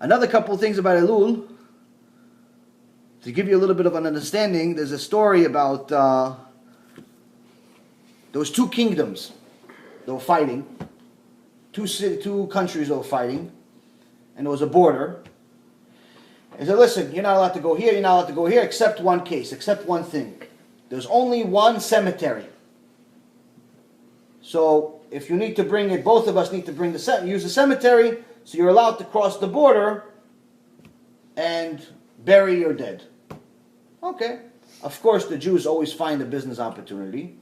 Another couple of things about Elul, to give you a little bit of an understanding, there's a story about there was two kingdoms that were fighting, two countries that were fighting, and there was a border. He said, listen, you're not allowed to go here, you're not allowed to go here, except one case, except one thing. There's only one cemetery. So if you need to bring it, both of us need to use the cemetery, so you're allowed to cross the border and bury your dead. Okay. Of course, the Jews always find a business opportunity.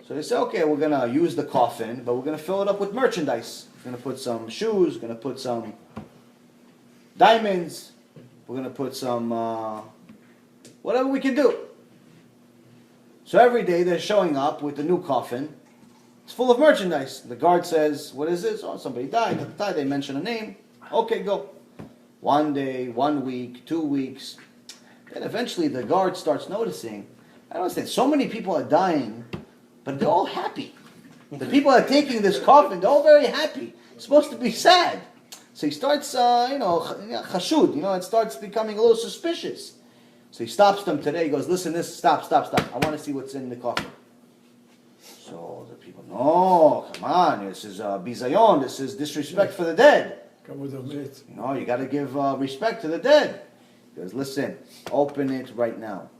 So they say, okay, we're going to use the coffin, but we're going to fill it up with merchandise. We're going to put some shoes, we're going to put some diamonds, we're going to put some, whatever we can do. So every day they're showing up with the new coffin. It's full of merchandise. The guard says, what is this? Oh, somebody died. They mention a name. Okay, go. 1 day, 1 week, 2 weeks. Then eventually the guard starts noticing, I don't understand, so many people are dying, but they're all happy. The people that are taking this coffin, they're all very happy. It's supposed to be sad. So he starts, chashud, it starts becoming a little suspicious. So he stops them today. He goes, listen, stop. I want to see what's in the coffin. So the people, no, come on, this is bizayon, this is disrespect for the dead. You got to give respect to the dead. He goes, listen, open it right now.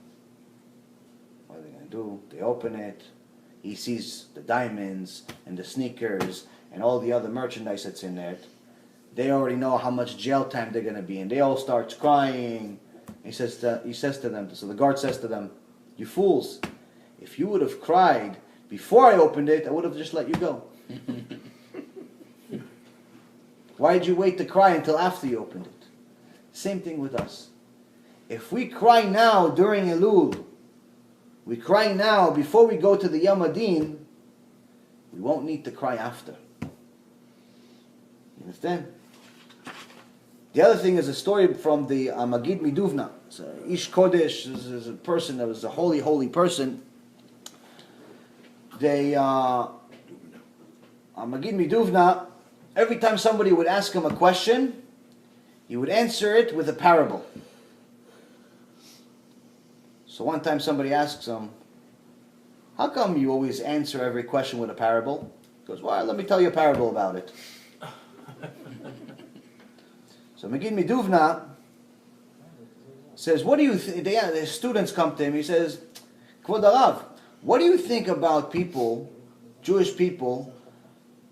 What are they going to do? They open it. He sees the diamonds and the sneakers and all the other merchandise that's in it. They already know how much jail time they're going to be in. They all start crying. He says to them, so the guard says to them, you fools, if you would have cried before I opened it, I would have just let you go. Why did you wait to cry until after you opened it? Same thing with us. If we cry now during Elul, we cry now before we go to the Yom Adin, we won't need to cry after. You understand? The other thing is a story from the Magid Miduvna. It's Ish Kodesh is a person that was a holy person. Magid Miduvna, every time somebody would ask him a question, he would answer it with a parable. So one time somebody asks him, how come you always answer every question with a parable? He goes, well, let me tell you a parable about it. So Magid Miduvna says, what do you think? The students come to him, he says, Kvod Harav, what do you think about people, Jewish people,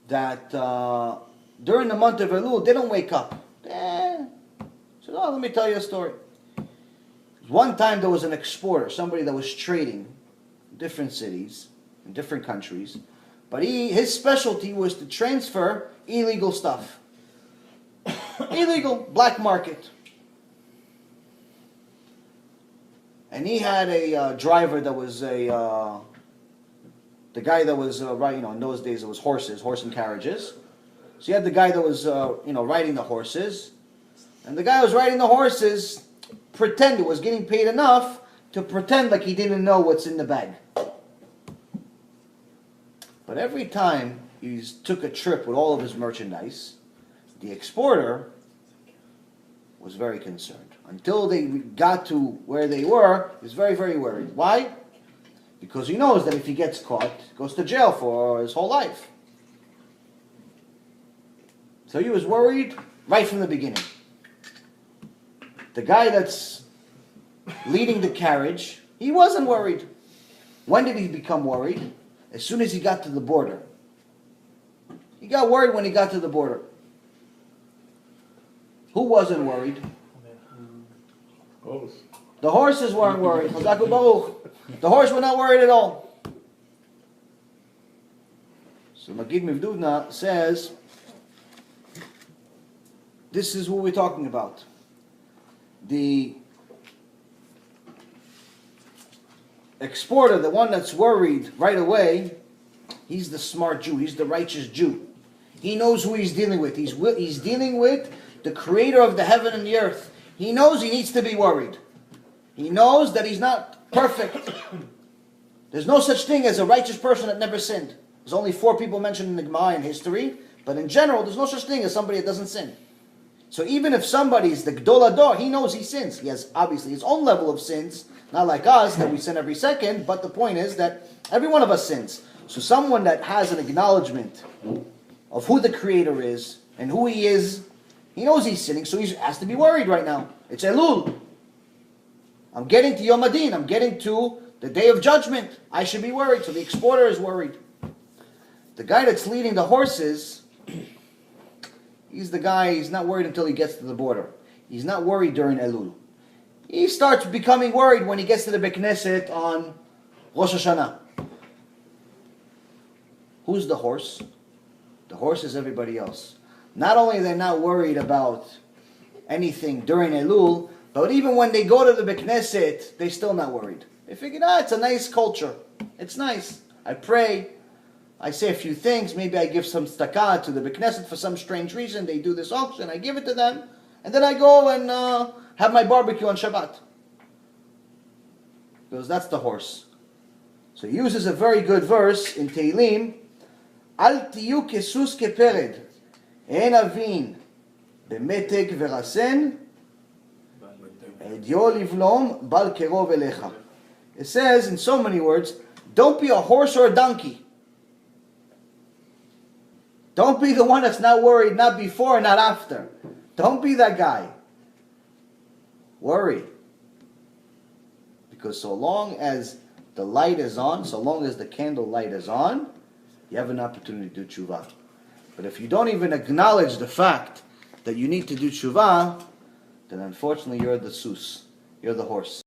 that during the month of Elul, they don't wake up? So let me tell you a story. One time there was an exporter, somebody that was trading in different cities, in different countries, but his specialty was to transfer illegal stuff. Illegal, black market. And he had a driver that was the guy that was, in those days it was horse and carriages. So he had the guy that was, riding the horses. And the guy who was riding the horses was getting paid enough to pretend like he didn't know what's in the bag. But every time he took a trip with all of his merchandise, the exporter was very concerned. Until they got to where they were, he was very, very worried. Why? Because he knows that if he gets caught, he goes to jail for his whole life. So he was worried right from the beginning. The guy that's leading the carriage, he wasn't worried. When did he become worried? As soon as he got to the border. He got worried when he got to the border. Who wasn't worried? The horses weren't worried. The horse were not worried at all. So Magid Miduvna says, this is what we're talking about. The exporter, the one that's worried right away, he's the smart Jew. He's the righteous Jew. He knows who he's dealing with. He's dealing with the creator of the heaven and the earth. He knows he needs to be worried. He knows that he's not perfect. There's no such thing as a righteous person that never sinned. There's only 4 people mentioned in the Gemara in history, but But in general, there's no such thing as somebody that doesn't sin. So even if somebody's the Gdol Ador, he knows he sins. He has obviously his own level of sins, not like us, that we sin every second, but the point is that every one of us sins. So someone that has an acknowledgement of who the Creator is and who he is, he knows he's sinning, so he has to be worried right now. It's Elul. I'm getting to Yom Adin. I'm getting to the Day of Judgment. I should be worried. So the exporter is worried. The guy that's leading the horses, he's the guy, he's not worried until he gets to the border. He's not worried during Elul. He starts becoming worried when he gets to the Beit Knesset on Rosh Hashanah. Who's the horse? The horse is everybody else. Not only are they not worried about anything during Elul, but even when they go to the Beit Knesset, they're still not worried. They figure, it's a nice culture. It's nice. I pray. I say a few things. Maybe I give some tzedakah to the Beit Knesset for some strange reason. They do this auction. I give it to them. And then I go and have my barbecue on Shabbat. Because that's the horse. So he uses a very good verse in Tehillim. Al tiyu kesus kepered. En avin bemeteg verasen. Edio livlom bal kerov elecha. It says in so many words, don't be a horse or a donkey. Don't be the one that's not worried, not before and not after. Don't be that guy. Worry. Because so long as the light is on, so long as the candle light is on, you have an opportunity to do tshuva. But if you don't even acknowledge the fact that you need to do tshuva, then unfortunately you're the sus. You're the horse.